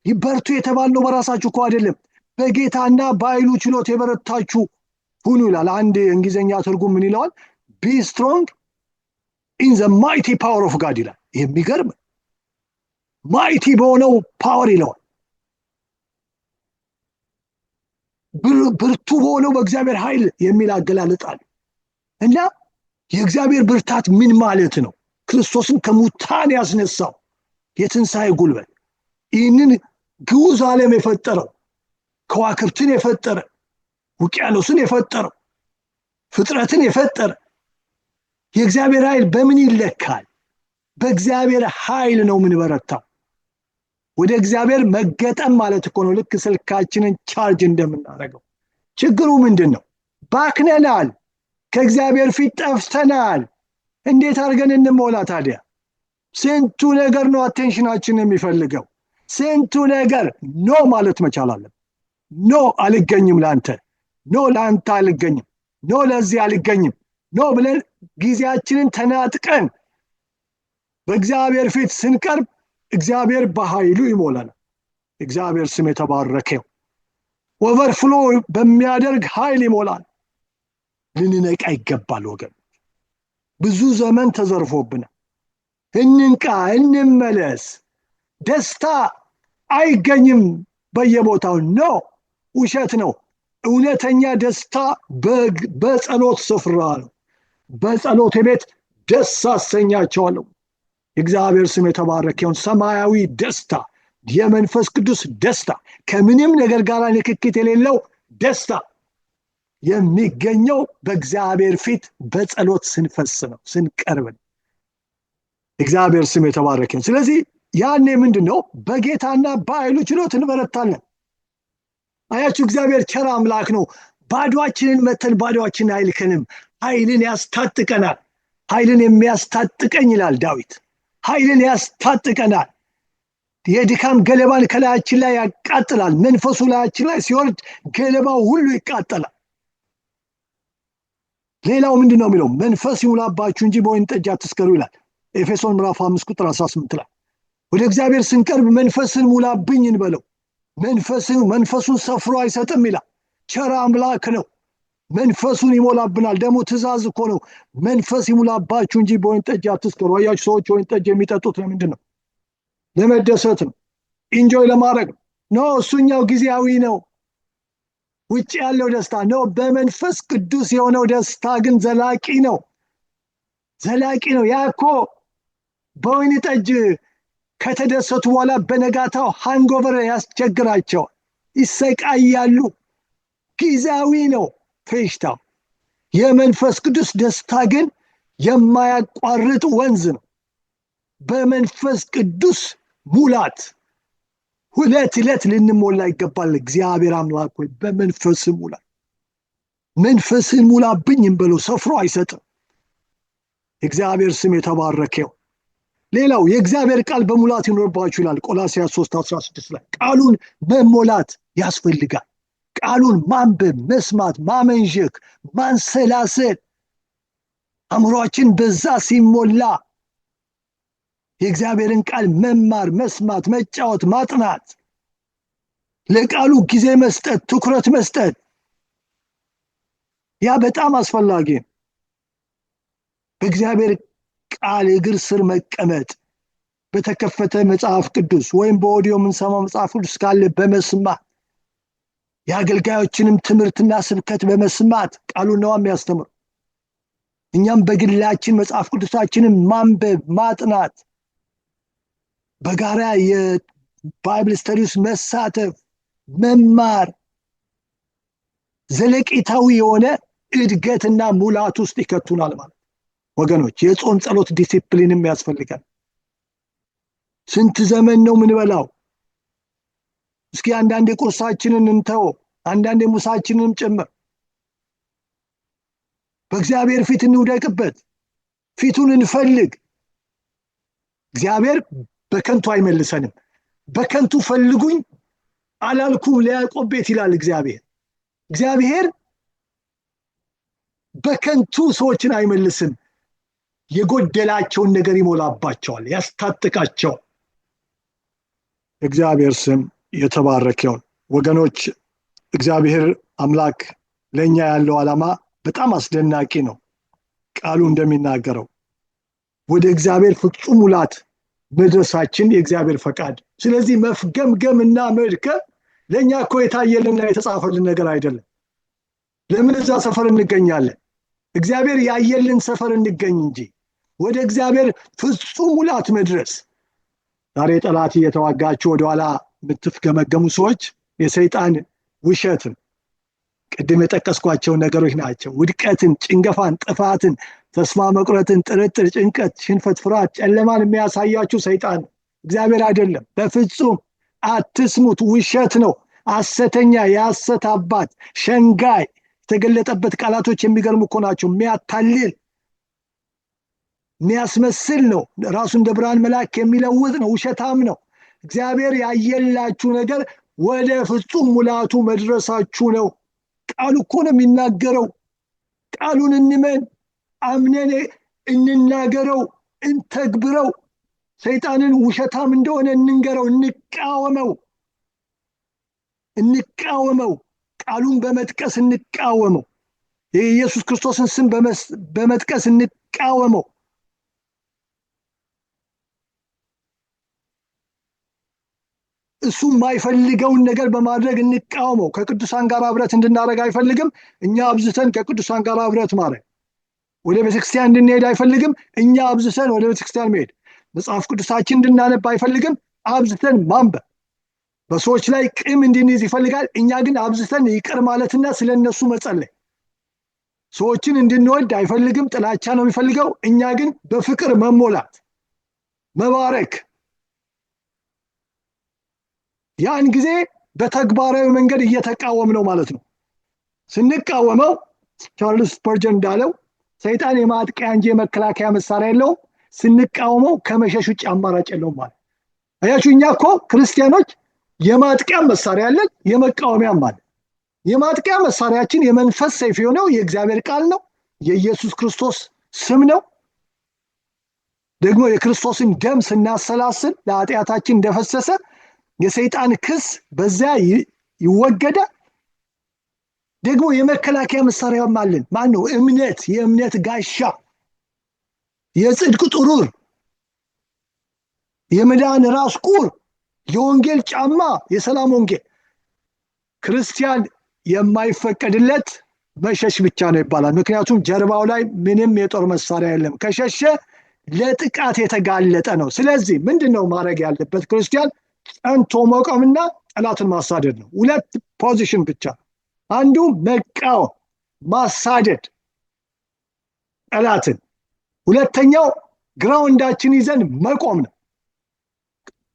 ይበርቱ የተባልነው በራሳችሁ እኮ አይደለም፣ በጌታና በኃይሉ ችሎት የበረታችሁ ሁኑ ይላል። አንድ የእንግሊዝኛ ትርጉም ምን ይለዋል? ቢ ስትሮንግ ኢን ዘ ማይቲ ፓወር ኦፍ ጋድ ይላል። የሚገርም ማይቲ በሆነው ፓወር ይለዋል። ብርቱ በሆነው በእግዚአብሔር ኃይል የሚል አገላለጥ አለ እና የእግዚአብሔር ብርታት ምን ማለት ነው? ክርስቶስን ከሙታን ያስነሳው የትንሣኤ ጉልበት፣ ይህንን ግዑዝ ዓለም የፈጠረው፣ ከዋክብትን የፈጠረ፣ ውቅያኖስን የፈጠረው፣ ፍጥረትን የፈጠረ የእግዚአብሔር ኃይል በምን ይለካል? በእግዚአብሔር ኃይል ነው የምንበረታው። ወደ እግዚአብሔር መገጠም ማለት እኮ ነው። ልክ ስልካችንን ቻርጅ እንደምናደርገው። ችግሩ ምንድን ነው? ባክነናል። ከእግዚአብሔር ፊት ጠፍተናል። እንዴት አድርገን እንሞላ ታዲያ? ስንቱ ነገር ነው አቴንሽናችን የሚፈልገው። ስንቱ ነገር ኖ ማለት መቻል አለብን። ኖ አልገኝም ለአንተ፣ ኖ ለአንተ አልገኝም፣ ኖ ለዚህ አልገኝም፣ ኖ ብለን ጊዜያችንን ተናጥቀን በእግዚአብሔር ፊት ስንቀርብ እግዚአብሔር በኃይሉ ይሞላናል። እግዚአብሔር ስም የተባረከው። ኦቨርፍሎ በሚያደርግ ኃይል ይሞላል። ልንነቃ ይገባል ወገን። ብዙ ዘመን ተዘርፎብናል። እንንቃ፣ እንመለስ። ደስታ አይገኝም በየቦታው ነው፣ ውሸት ነው። እውነተኛ ደስታ በጸሎት ስፍራ ነው። በጸሎት ቤት ደስ አሰኛቸዋለሁ። እግዚአብሔር ስም የተባረከውን ሰማያዊ ደስታ፣ የመንፈስ ቅዱስ ደስታ፣ ከምንም ነገር ጋር ንክኪት የሌለው ደስታ የሚገኘው በእግዚአብሔር ፊት በጸሎት ስንፈስ ነው፣ ስንቀርብ ነው። እግዚአብሔር ስም የተባረከውን። ስለዚህ ያኔ ምንድን ነው? በጌታና በኃይሉ ችሎት እንበረታለን። አያችሁ፣ እግዚአብሔር ቸር አምላክ ነው። ባዶአችንን መተን ባዶአችንን አይልከንም፣ ኃይልን ያስታጥቀናል። ኃይልን የሚያስታጥቀኝ ይላል ዳዊት፣ ኃይልን ያስታጥቀናል። የድካም ገለባን ከላያችን ላይ ያቃጥላል። መንፈሱ ላያችን ላይ ሲወርድ ገለባው ሁሉ ይቃጠላል። ሌላው ምንድን ነው የሚለው? መንፈስ ይሙላባችሁ እንጂ በወይን ጠጅ አትስከሩ ይላል ኤፌሶን ምዕራፍ 5:18 ላይ። ወደ እግዚአብሔር ስንቀርብ መንፈስን ሙላብኝ እንበለው። መንፈሱን ሰፍሮ አይሰጥም ይላል። ቸር አምላክ ነው። መንፈሱን ይሞላብናል። ደግሞ ትእዛዝ እኮ ነው። መንፈስ ይሙላባችሁ እንጂ በወይን ጠጅ አትስከሩ። አያችሁ፣ ሰዎች ወይን ጠጅ የሚጠጡት ለምንድን ነው? ለመደሰት ነው፣ ኢንጆይ ለማድረግ ነው። እሱኛው ጊዜያዊ ነው። ውጭ ያለው ደስታ ነው። በመንፈስ ቅዱስ የሆነው ደስታ ግን ዘላቂ ነው። ዘላቂ ነው። ያኮ በወይን ጠጅ ከተደሰቱ በኋላ በነጋታው ሃንጎቨር ያስቸግራቸው ይሰቃያሉ። ጊዜያዊ ነው ፌሽታው። የመንፈስ ቅዱስ ደስታ ግን የማያቋርጥ ወንዝ ነው። በመንፈስ ቅዱስ ሙላት ሁለት ዕለት ልንሞላ ይገባል። እግዚአብሔር አምላክ ሆይ በመንፈስ ሙላት፣ መንፈስን ሙላብኝ እንበለው፣ ሰፍሮ አይሰጥም። እግዚአብሔር ስም የተባረከው። ሌላው የእግዚአብሔር ቃል በሙላት ይኖርባችሁ ይላል ቆላስይስ 3:16 ላይ። ቃሉን መሞላት ያስፈልጋል። ቃሉን ማንበብ፣ መስማት፣ ማመንዠክ፣ ማንሰላሰል፣ አእምሯችን በዛ ሲሞላ የእግዚአብሔርን ቃል መማር፣ መስማት፣ መጫወት፣ ማጥናት፣ ለቃሉ ጊዜ መስጠት፣ ትኩረት መስጠት፣ ያ በጣም አስፈላጊ ነው። በእግዚአብሔር ቃል እግር ስር መቀመጥ፣ በተከፈተ መጽሐፍ ቅዱስ ወይም በኦዲዮ የምንሰማው መጽሐፍ ቅዱስ ካለ በመስማት፣ የአገልጋዮችንም ትምህርትና ስብከት በመስማት ቃሉን ነው የሚያስተምር። እኛም በግላችን መጽሐፍ ቅዱሳችንን ማንበብ፣ ማጥናት፣ በጋራ የባይብል ስተዲስ መሳተፍ፣ መማር ዘለቄታዊ የሆነ እድገትና ሙላት ውስጥ ይከቱናል ማለት ወገኖች። የጾም ጸሎት ዲሲፕሊንም ያስፈልጋል። ስንት ዘመን ነው ምንበላው? እስኪ አንዳንዴ ቁርሳችንን እንተው፣ አንዳንዴ ሙሳችንንም ጭምር። በእግዚአብሔር ፊት እንውደቅበት፣ ፊቱን እንፈልግ። እግዚአብሔር በከንቱ አይመልሰንም። በከንቱ ፈልጉኝ አላልኩም ለያዕቆብ ቤት ይላል እግዚአብሔር። እግዚአብሔር በከንቱ ሰዎችን አይመልስም። የጎደላቸውን ነገር ይሞላባቸዋል፣ ያስታጥቃቸዋል። እግዚአብሔር ስም የተባረከው። ወገኖች እግዚአብሔር አምላክ ለኛ ያለው ዓላማ በጣም አስደናቂ ነው። ቃሉ እንደሚናገረው ወደ እግዚአብሔር ፍጹም ሙላት መድረሳችን የእግዚአብሔር ፈቃድ። ስለዚህ መፍገምገምና መድከም ለኛ እኮ የታየልና የተጻፈልን ነገር አይደለም። ለምን እዛ ሰፈር እንገኛለን? እግዚአብሔር ያየልን ሰፈር እንገኝ እንጂ ወደ እግዚአብሔር ፍጹም ሙላት መድረስ። ዛሬ ጠላት እየተዋጋችሁ ወደኋላ የምትፍገመገሙ ሰዎች የሰይጣን ውሸትን ቅድም የጠቀስኳቸው ነገሮች ናቸው። ውድቀትን፣ ጭንገፋን፣ ጥፋትን፣ ተስፋ መቁረጥን፣ ጥርጥር፣ ጭንቀት፣ ሽንፈት፣ ፍርሃት፣ ጨለማን የሚያሳያችሁ ሰይጣን፣ እግዚአብሔር አይደለም። በፍጹም አትስሙት። ውሸት ነው። ሐሰተኛ፣ የሐሰት አባት፣ ሸንጋይ፣ የተገለጠበት ቃላቶች የሚገርሙ እኮ ናቸው። የሚያታልል፣ የሚያስመስል ነው። ራሱ እንደ ብርሃን መልአክ የሚለውጥ ነው። ውሸታም ነው። እግዚአብሔር ያየላችሁ ነገር ወደ ፍጹም ሙላቱ መድረሳችሁ ነው። ቃሉ እኮ ነው የሚናገረው። ቃሉን እንመን፣ አምነን እንናገረው፣ እንተግብረው። ሰይጣንን ውሸታም እንደሆነ እንንገረው፣ እንቃወመው። ቃሉን በመጥቀስ እንቃወመው። የኢየሱስ ክርስቶስን ስም በመጥቀስ እንቃወመው። እሱ የማይፈልገውን ነገር በማድረግ እንቃወመው። ከቅዱሳን ጋር ህብረት እንድናደርግ አይፈልግም። እኛ አብዝተን ከቅዱሳን ጋር ህብረት ማድረግ። ወደ ቤተክርስቲያን እንድንሄድ አይፈልግም። እኛ አብዝተን ወደ ቤተክርስቲያን መሄድ። መጽሐፍ ቅዱሳችን እንድናነብ አይፈልግም። አብዝተን ማንበብ። በሰዎች ላይ ቂም እንድንይዝ ይፈልጋል። እኛ ግን አብዝተን ይቅር ማለትና ስለነሱ መጸለይ። ሰዎችን እንድንወድ አይፈልግም። ጥላቻ ነው የሚፈልገው። እኛ ግን በፍቅር መሞላት፣ መባረክ። ያን ጊዜ በተግባራዊ መንገድ እየተቃወም ነው ማለት ነው። ስንቃወመው ቻርልስ ስፐርጀን እንዳለው ሰይጣን የማጥቂያ እንጂ የመከላከያ መሳሪያ የለውም። ስንቃወመው ከመሸሽ ውጭ አማራጭ የለውም ማለት። አያችሁ፣ እኛ እኮ ክርስቲያኖች የማጥቂያ መሳሪያ አለን፣ የመቃወሚያም አለ። የማጥቂያ መሳሪያችን የመንፈስ ሰይፍ የሆነው የእግዚአብሔር ቃል ነው። የኢየሱስ ክርስቶስ ስም ነው። ደግሞ የክርስቶስን ደም ስናሰላስል ለኃጢአታችን እንደፈሰሰ የሰይጣን ክስ በዚያ ይወገዳል። ደግሞ የመከላከያ መሳሪያም አለን። ማን ነው? እምነት፣ የእምነት ጋሻ፣ የጽድቅ ጥሩር፣ የመዳን ራስ ቁር፣ የወንጌል ጫማ፣ የሰላም ወንጌል። ክርስቲያን የማይፈቀድለት መሸሽ ብቻ ነው ይባላል። ምክንያቱም ጀርባው ላይ ምንም የጦር መሳሪያ የለም። ከሸሸ ለጥቃት የተጋለጠ ነው። ስለዚህ ምንድነው ማድረግ ያለበት ክርስቲያን? ጸንቶ መቆምና ጠላትን ማሳደድ ነው። ሁለት ፖዚሽን ብቻ። አንዱ መቃወም፣ ማሳደድ ጠላትን። ሁለተኛው ግራውንዳችን ይዘን መቆም ነው።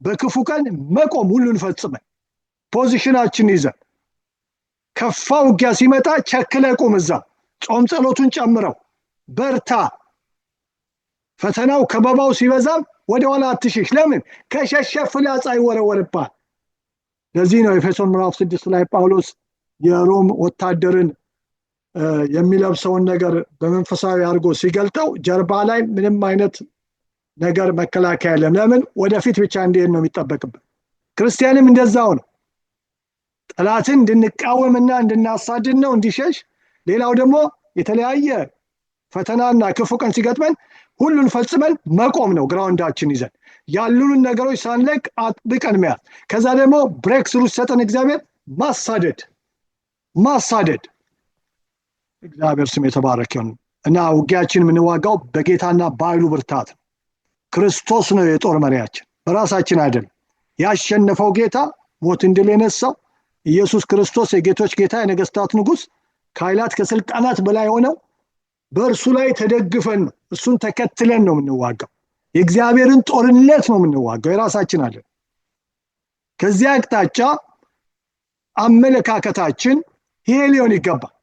በክፉ ቀን መቆም፣ ሁሉን ፈጽመን ፖዚሽናችን ይዘን ከፋ ውጊያ ሲመጣ ቸክለ ቁም። እዛ ጾም ጸሎቱን ጨምረው በርታ። ፈተናው ከበባው ሲበዛም ወደ ኋላ አትሽሽ። ለምን? ከሸሸ ፍላጻ ይወረወርባል። ለዚህ ነው ኤፌሶን ምዕራፍ 6 ላይ ጳውሎስ የሮም ወታደርን የሚለብሰውን ነገር በመንፈሳዊ አድርጎ ሲገልጠው ጀርባ ላይ ምንም አይነት ነገር መከላከያ የለም። ለምን? ወደፊት ብቻ እንዲሄድ ነው የሚጠበቅበት። ክርስቲያንም እንደዛው ነው። ጠላትን እንድንቃወምና እንድናሳድድ ነው፣ እንዲሸሽ። ሌላው ደግሞ የተለያየ ፈተናና ክፉ ቀን ሲገጥመን ሁሉን ፈጽመን መቆም ነው። ግራውንዳችን ይዘን ያሉንን ነገሮች ሳንለቅ አጥብቀን መያዝ። ከዛ ደግሞ ብሬክ ስሩ ሲሰጠን እግዚአብሔር ማሳደድ። እግዚአብሔር ስም የተባረከ ይሁን። እና ውጊያችን የምንዋጋው በጌታና በኃይሉ ብርታት ነው። ክርስቶስ ነው የጦር መሪያችን፣ በራሳችን አይደለም። ያሸነፈው ጌታ፣ ሞትን ድል የነሳው ኢየሱስ ክርስቶስ የጌቶች ጌታ፣ የነገስታት ንጉስ፣ ከኃይላት ከስልጣናት በላይ ሆነው በእርሱ ላይ ተደግፈን ነው፣ እሱን ተከትለን ነው የምንዋጋው። የእግዚአብሔርን ጦርነት ነው የምንዋጋው፣ የራሳችን አይደለም። ከዚያ አቅጣጫ አመለካከታችን ይሄ ሊሆን ይገባል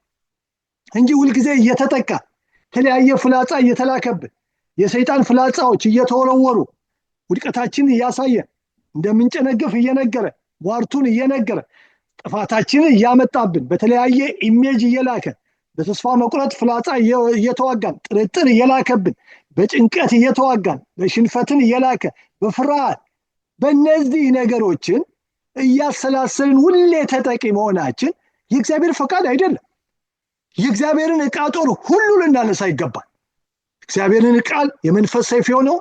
እንጂ ሁልጊዜ እየተጠቃ የተለያየ ፍላጻ እየተላከብን የሰይጣን ፍላጻዎች እየተወረወሩ ውድቀታችንን እያሳየን እንደምንጨነገፍ እየነገረ ሟርቱን እየነገረ ጥፋታችንን እያመጣብን በተለያየ ኢሜጅ እየላከ በተስፋ መቁረጥ ፍላጻ እየተዋጋን ጥርጥር እየላከብን በጭንቀት እየተዋጋን በሽንፈትን እየላከ በፍርሃት በእነዚህ ነገሮችን እያሰላሰልን ሁሌ ተጠቂ መሆናችን የእግዚአብሔር ፈቃድ አይደለም። የእግዚአብሔርን ዕቃ ጦር ሁሉ ልናነሳ ይገባል። እግዚአብሔርን ቃል የመንፈስ ሰይፍ የሆነው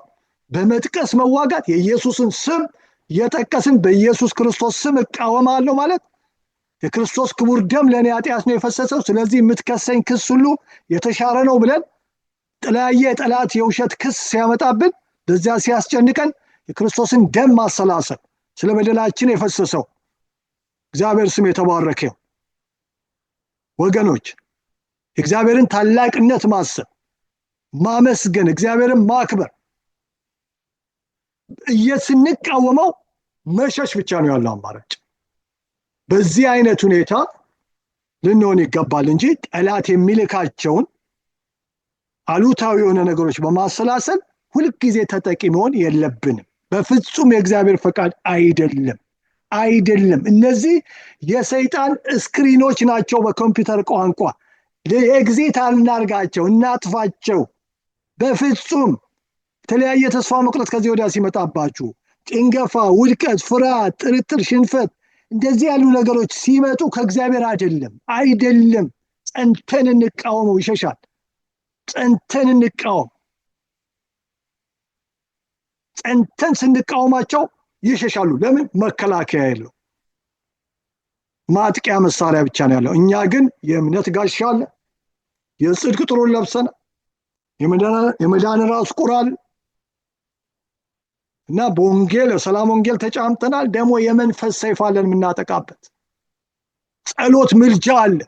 በመጥቀስ መዋጋት፣ የኢየሱስን ስም የጠቀስን በኢየሱስ ክርስቶስ ስም እቃወማለሁ ማለት የክርስቶስ ክቡር ደም ለእኔ ኃጢአት ነው የፈሰሰው፣ ስለዚህ የምትከሰኝ ክስ ሁሉ የተሻረ ነው ብለን የተለያየ ጠላት የውሸት ክስ ሲያመጣብን በዚያ ሲያስጨንቀን የክርስቶስን ደም ማሰላሰል፣ ስለ በደላችን የፈሰሰው እግዚአብሔር ስም የተባረከ ይሁን። ወገኖች እግዚአብሔርን ታላቅነት ማሰብ፣ ማመስገን፣ እግዚአብሔርን ማክበር ስንቃወመው መሸሽ ብቻ ነው ያለው አማራጭ። በዚህ አይነት ሁኔታ ልንሆን ይገባል እንጂ ጠላት የሚልካቸውን አሉታዊ የሆነ ነገሮች በማሰላሰል ሁልጊዜ ተጠቂ መሆን የለብንም። በፍጹም የእግዚአብሔር ፈቃድ አይደለም። እነዚህ የሰይጣን ስክሪኖች ናቸው። በኮምፒውተር ቋንቋ ለኤግዚት አልናርጋቸው፣ እናጥፋቸው። በፍጹም የተለያየ ተስፋ መቁረጥ ከዚህ ወዲያ ሲመጣባችሁ ጭንገፋ፣ ውድቀት፣ ፍርሃት፣ ጥርጥር፣ ሽንፈት እንደዚህ ያሉ ነገሮች ሲመጡ ከእግዚአብሔር አይደለም። ጸንተን እንቃወመው፣ ይሸሻል። ጸንተን እንቃወም። ጸንተን ስንቃወማቸው ይሸሻሉ። ለምን? መከላከያ የለው፣ ማጥቂያ መሳሪያ ብቻ ነው ያለው። እኛ ግን የእምነት ጋሻ አለ፣ የጽድቅ ጥሩን ለብሰን የመዳን ራስ ቁር አለ እና በወንጌል የሰላም ወንጌል ተጫምተናል። ደግሞ የመንፈስ ሰይፍ አለን የምናጠቃበት። ጸሎት፣ ምልጃ አለ፣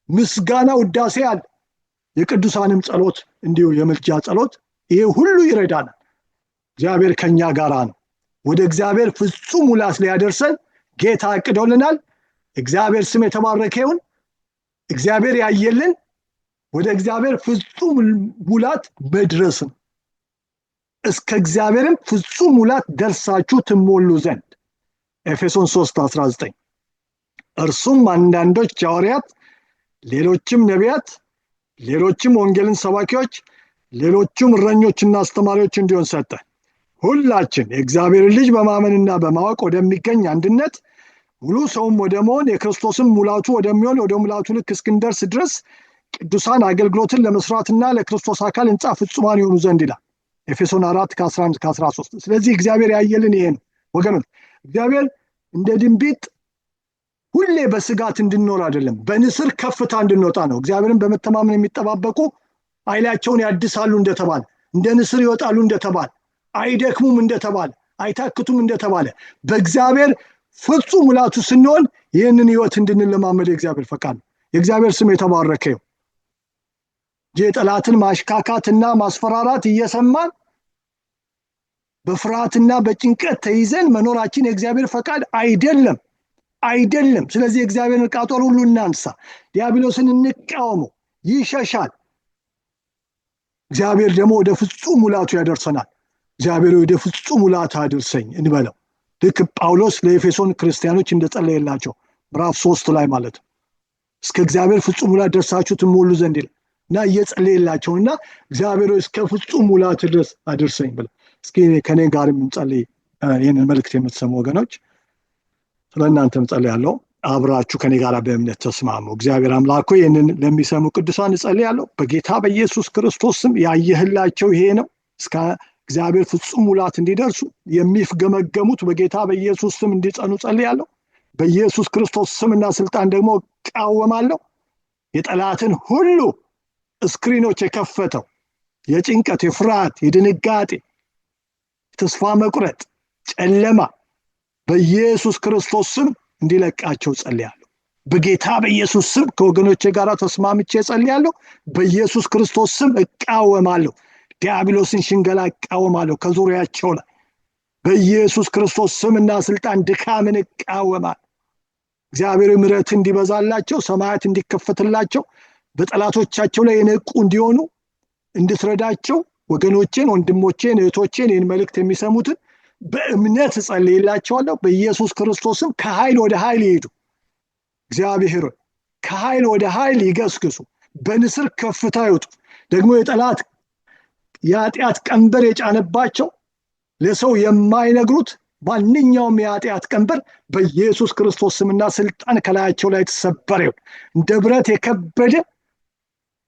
ምስጋና፣ ውዳሴ አለ። የቅዱሳንም ጸሎት እንዲሁ የምልጃ ጸሎት፣ ይሄ ሁሉ ይረዳናል። እግዚአብሔር ከኛ ጋር ነው። ወደ እግዚአብሔር ፍጹም ሙላት ሊያደርሰን ጌታ አቅዶልናል። እግዚአብሔር ስም የተባረከ ይሁን። እግዚአብሔር ያየልን ወደ እግዚአብሔር ፍጹም ሙላት መድረስ ነው። እስከ እግዚአብሔርም ፍጹም ሙላት ደርሳችሁ ትሞሉ ዘንድ ኤፌሶን 3:19 እርሱም አንዳንዶች ሐዋርያት፣ ሌሎችም ነቢያት፣ ሌሎችም ወንጌልን ሰባኪዎች፣ ሌሎችም እረኞችና አስተማሪዎች እንዲሆን ሰጠ። ሁላችን የእግዚአብሔር ልጅ በማመንና በማወቅ ወደሚገኝ አንድነት ሙሉ ሰውም ወደ መሆን የክርስቶስም ሙላቱ ወደሚሆን ወደ ሙላቱ ልክ እስክንደርስ ድረስ ቅዱሳን አገልግሎትን ለመስራትና ለክርስቶስ አካል ሕንጻ ፍጹማን ይሆኑ ዘንድ ይላል ኤፌሶን 4:11-13። ስለዚህ እግዚአብሔር ያየልን ይሄ ነው ወገኖች። እግዚአብሔር እንደ ድንቢጥ ሁሌ በስጋት እንድንኖር አይደለም፣ በንስር ከፍታ እንድንወጣ ነው። እግዚአብሔርን በመተማመን የሚጠባበቁ ኃይላቸውን ያድሳሉ እንደተባለ፣ እንደ ንስር ይወጣሉ እንደተባለ፣ አይደክሙም እንደተባለ፣ አይታክቱም እንደተባለ በእግዚአብሔር ፍጹም ሙላቱ ስንሆን ይህንን ህይወት እንድንለማመድ የእግዚአብሔር ፈቃድ ነው። የእግዚአብሔር ስም የተባረከ ይሁን። የጠላትን ማሽካካትና ማስፈራራት እየሰማን በፍርሃትና በጭንቀት ተይዘን መኖራችን የእግዚአብሔር ፈቃድ አይደለም። ስለዚህ የእግዚአብሔርን ዕቃ ጦር ሁሉ እናንሳ፣ ዲያብሎስን እንቃወመው፣ ይሸሻል። እግዚአብሔር ደግሞ ወደ ፍጹም ሙላቱ ያደርሰናል። እግዚአብሔር ወደ ፍጹም ሙላት አድርሰኝ እንበለው። ልክ ጳውሎስ ለኤፌሶን ክርስቲያኖች እንደጸለየላቸው ምዕራፍ 3 ላይ ማለት ነው። እስከ እግዚአብሔር ፍጹም ሙላት ደርሳችሁ ትሞሉ ዘንድ ይላል እና እየጸለየላቸውና እግዚአብሔር እስከ ፍጹም ሙላት ድረስ አድርሰኝ ብለው። እስኪ ከኔ ጋር እንጸልይ። ይህንን መልእክት የምትሰሙ ወገኖች ስለእናንተም ጸልያለሁ። አብራችሁ ከኔ ጋር በእምነት ተስማሙ። እግዚአብሔር አምላክ ሆይ ይህንን ለሚሰሙ ቅዱሳን እጸልያለሁ በጌታ በኢየሱስ ክርስቶስ ስም። ያየህላቸው ይሄ ነው። እስከ እግዚአብሔር ፍጹም ሙላት እንዲደርሱ የሚፍገመገሙት በጌታ በኢየሱስ ስም እንዲጸኑ ጸልያለሁ። በኢየሱስ ክርስቶስ ስምና ስልጣን ደግሞ እቃወማለሁ። የጠላትን ሁሉ ስክሪኖች የከፈተው የጭንቀት፣ የፍርሃት፣ የድንጋጤ፣ ተስፋ መቁረጥ፣ ጨለማ በኢየሱስ ክርስቶስ ስም እንዲለቃቸው ጸልያለሁ። በጌታ በኢየሱስ ስም ከወገኖቼ ጋር ተስማምቼ ጸልያለሁ። በኢየሱስ ክርስቶስ ስም እቃወማለሁ። ዲያብሎስን ሽንገላ እቃወማለሁ ከዙሪያቸው ላይ በኢየሱስ ክርስቶስ ስምና ስልጣን ድካምን እቃወማለሁ። እግዚአብሔር ምሕረት እንዲበዛላቸው፣ ሰማያት እንዲከፈትላቸው፣ በጠላቶቻቸው ላይ የነቁ እንዲሆኑ እንድትረዳቸው ወገኖቼን፣ ወንድሞቼን፣ እህቶቼን ይህን መልእክት የሚሰሙትን በእምነት እጸልይላቸዋለሁ። በኢየሱስ ክርስቶስም ከኃይል ወደ ኃይል ይሄዱ። እግዚአብሔር ከኃይል ወደ ኃይል ይገስግሱ፣ በንስር ከፍታ ይወጡ። ደግሞ የጠላት የኃጢአት ቀንበር የጫነባቸው ለሰው የማይነግሩት ማንኛውም የኃጢአት ቀንበር በኢየሱስ ክርስቶስ ስምና ስልጣን ከላያቸው ላይ ተሰበረ ይሁን። እንደ ብረት የከበደ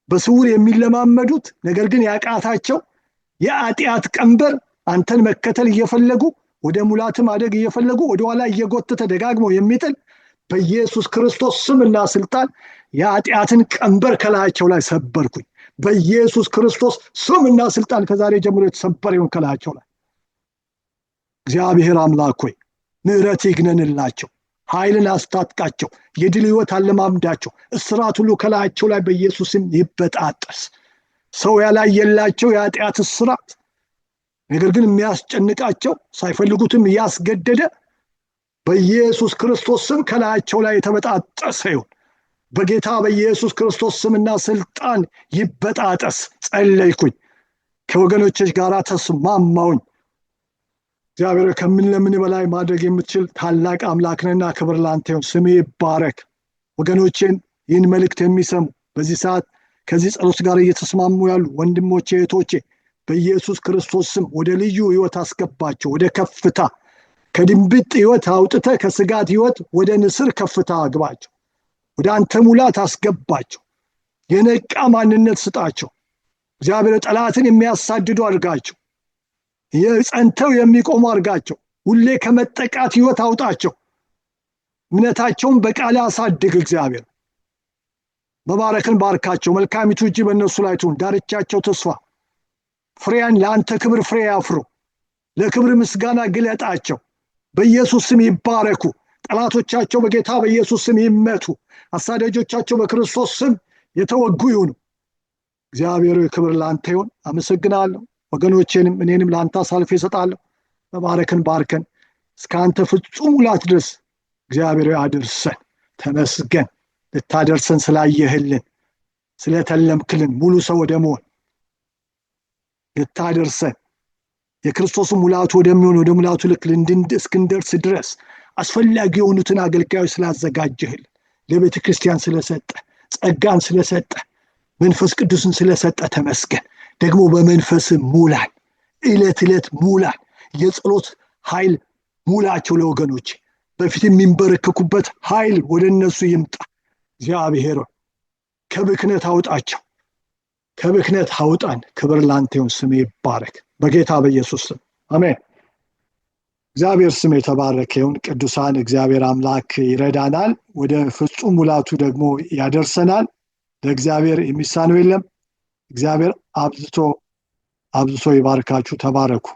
በስውር የሚለማመዱት ነገር ግን ያቃታቸው የኃጢአት ቀንበር አንተን መከተል እየፈለጉ ወደ ሙላት ማደግ እየፈለጉ ወደ ኋላ እየጎተተ ደጋግሞ የሚጥል በኢየሱስ ክርስቶስ ስምና ስልጣን የኃጢአትን ቀንበር ከላያቸው ላይ ሰበርኩኝ። በኢየሱስ ክርስቶስ ስምና ስልጣን ከዛሬ ጀምሮ የተሰበረ ይሁን ከላያቸው ላይ። እግዚአብሔር አምላክ ሆይ ምሕረት ይግነንላቸው፣ ኃይልን አስታጥቃቸው፣ የድል ህይወት አለማምዳቸው። እስራት ሁሉ ከላያቸው ላይ በኢየሱስ ስም ይበጣጠስ። ሰው ያላየላቸው የኃጢአት እስራት ነገር ግን የሚያስጨንቃቸው ሳይፈልጉትም እያስገደደ በኢየሱስ ክርስቶስ ስም ከላያቸው ላይ የተበጣጠሰ ይሁን። በጌታ በኢየሱስ ክርስቶስ ስምና ስልጣን ይበጣጠስ። ጸለይኩኝ፣ ከወገኖች ጋር ተስማማውኝ። እግዚአብሔር ከምንለምን በላይ ማድረግ የምትችል ታላቅ አምላክ ነህና ክብር ላንተ ይሁን። ስምህ ይባረክ። ወገኖቼን ይህን መልእክት የሚሰሙ በዚህ ሰዓት ከዚህ ጸሎት ጋር እየተስማሙ ያሉ ወንድሞቼ እህቶቼ በኢየሱስ ክርስቶስ ስም ወደ ልዩ ህይወት አስገባቸው። ወደ ከፍታ ከድንብጥ ህይወት አውጥተህ ከስጋት ህይወት ወደ ንስር ከፍታ አግባቸው። ወደ አንተ ሙላት አስገባቸው። የነቃ ማንነት ስጣቸው። እግዚአብሔር ጠላትን የሚያሳድዱ አድርጋቸው። የጸንተው የሚቆሙ አድርጋቸው። ሁሌ ከመጠቃት ህይወት አውጣቸው። እምነታቸውን በቃል አሳድግ። እግዚአብሔር መባረክን ባርካቸው። መልካሚቱ እጅ በእነሱ ላይ ትሁን። ዳርቻቸው ተስፋ ፍሬያን ለአንተ ክብር ፍሬ ያፍሩ። ለክብር ምስጋና ግለጣቸው። በኢየሱስ ስም ይባረኩ። ጠላቶቻቸው በጌታ በኢየሱስ ስም ይመቱ። አሳዳጆቻቸው በክርስቶስ ስም የተወጉ ይሁኑ። እግዚአብሔር ክብር ለአንተ ይሁን። አመሰግናለሁ። ወገኖቼንም እኔንም ለአንተ አሳልፌ እሰጣለሁ። መባረክን ባርከን እስከ አንተ ፍጹም ሙላት ድረስ እግዚአብሔር አድርሰን። ተመስገን ልታደርሰን ስላየህልን፣ ስለተለምክልን ሙሉ ሰው ወደ መሆን ልታደርሰን የክርስቶስን ሙላቱ ወደሚሆን ወደ ሙላቱ ልክ እስክንደርስ ድረስ አስፈላጊ የሆኑትን አገልጋዮች ስላዘጋጀህልን፣ ለቤተ ክርስቲያን ስለሰጠ፣ ጸጋን ስለሰጠ፣ መንፈስ ቅዱስን ስለሰጠ ተመስገን። ደግሞ በመንፈስ ሙላን፣ ዕለት ዕለት ሙላን። የጸሎት ኃይል ሙላቸው። ለወገኖች በፊት የሚንበረከኩበት ኃይል ወደ እነሱ ይምጣ። እግዚአብሔር ከብክነት አውጣቸው፣ ከብክነት አውጣን። ክብር ላንተ ይሁን። ስምህ ይባረክ። በጌታ በኢየሱስ ስም አሜን። እግዚአብሔር ስም የተባረከ ይሁን። ቅዱሳን እግዚአብሔር አምላክ ይረዳናል፣ ወደ ፍጹም ሙላቱ ደግሞ ያደርሰናል። ለእግዚአብሔር የሚሳነው የለም። እግዚአብሔር አብዝቶ ይባርካችሁ። ተባረኩ።